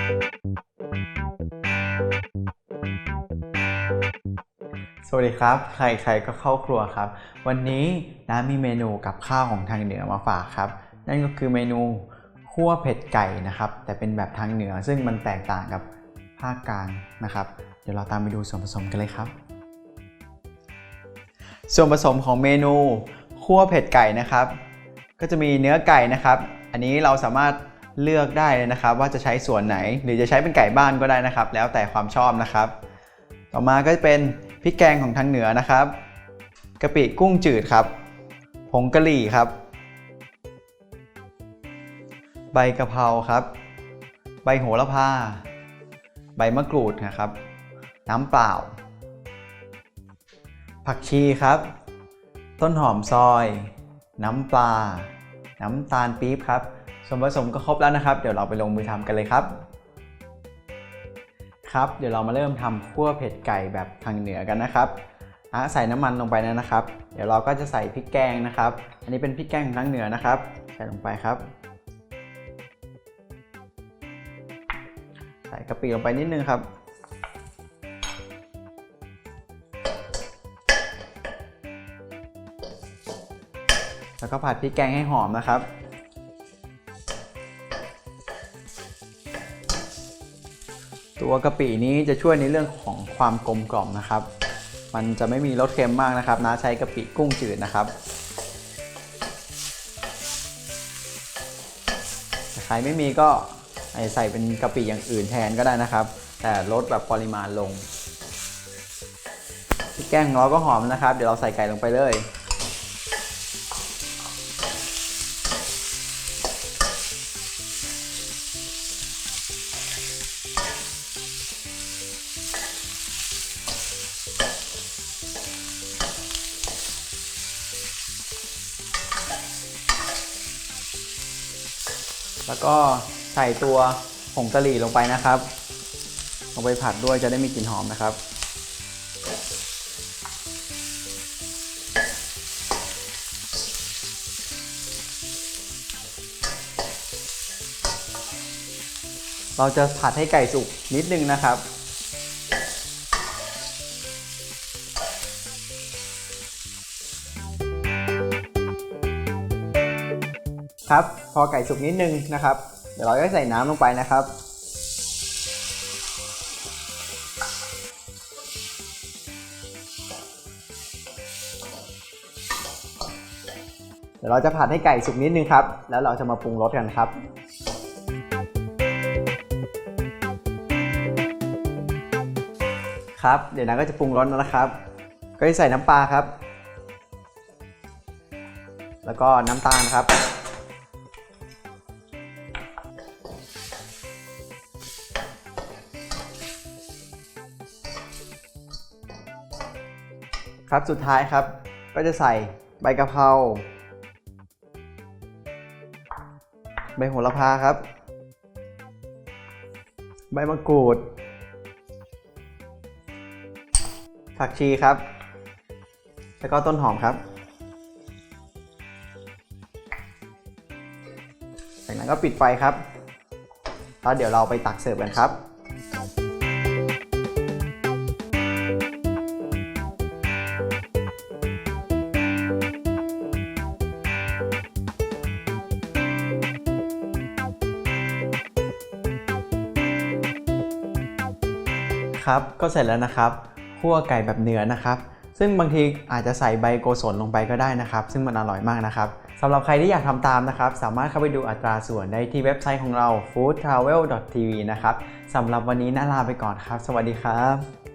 สวัสดีครับใครๆก็เข้าครัวครับวันนี้น้ามีเมนูกับข้าวของทางเหนือมาฝากครับนั่นก็คือเมนูคั่วเผ็ดไก่นะครับแต่เป็นแบบทางเหนือซึ่งมันแตกต่างกับภาคกลางนะครับเดี๋ยวเราตามไปดูส่วนผสมกันเลยครับส่วนผสมของเมนูคั่วเผ็ดไก่นะครับก็จะมีเนื้อไก่นะครับอันนี้เราสามารถเลือกได้เลยนะครับว่าจะใช้ส่วนไหนหรือจะใช้เป็นไก่บ้านก็ได้นะครับแล้วแต่ความชอบนะครับต่อมาก็จะเป็นพริกแกงของทางเหนือนะครับกะปิกุ้งจืดครับผงกะหรี่ครับใบกะเพราครับใบโหระพาใบมะกรูดนะครับน้ำเปล่าผักชีครับต้นหอมซอยน้ำปลาน้ำตาลปี๊บครับส่วนผสมก็ครบแล้วนะครับเดี๋ยวเราไปลงมือทำกันเลยครับเดี๋ยวเรามาเริ่มทำคั่วเผ็ดไก่แบบทางเหนือกันนะครับใส่น้ำมันลงไปนะครับเดี๋ยวเราก็จะใส่พริกแกงนะครับอันนี้เป็นพริกแกงของทางเหนือนะครับใส่ลงไปครับใส่กะปิลงไปนิดนึงครับแล้วก็ผัดพริกแกงให้หอมนะครับตัวกะปินี้จะช่วยในเรื่องของความกลมกล่อมนะครับมันจะไม่มีรสเค็มมากนะครับน้าใช้กะปิกุ้งจืดนะครับใครไม่มีก็ใส่เป็นกะปิอย่างอื่นแทนก็ได้นะครับแต่ลดแบบปริมาณลงพริกแกงของเราก็หอมนะครับเดี๋ยวเราใส่ไก่ลงไปเลยแล้วก็ใส่ตัวผงกะหรี่ลงไปนะครับลงไปผัดด้วยจะได้มีกลิ่นหอมนะครับเราจะผัดให้ไก่สุกนิดนึงนะครับพอไก่สุกนิดนึงนะครับเดี๋ยวเราจะใส่น้ำลงไปนะครับเดี๋ยวเราจะผัดให้ไก่สุกนิดนึงครับแล้วเราจะมาปรุงรสกันครับเดี๋ยวนะก็จะปรุงรสแล้วนะครับก็จะใส่น้ำปลาครับแล้วก็น้ำตาลครับสุดท้ายครับก็จะใส่ใบกะเพราใบโหระพาครับใบมะกรูดผักชีครับแล้วก็ต้นหอมครับจากนั้นก็ปิดไฟครับแล้วเดี๋ยวเราไปตักเสิร์ฟกันครับก็เสร็จแล้วนะครับคั่วไก่แบบเหนือนะครับซึ่งบางทีอาจจะใส่ใบโกศลลงไปก็ได้นะครับซึ่งมันอร่อยมากนะครับสำหรับใครที่อยากทำตามนะครับสามารถเข้าไปดูอัตราส่วนได้ที่เว็บไซต์ของเรา foodtravel.tv นะครับสำหรับวันนี้น่าลาไปก่อนครับสวัสดีครับ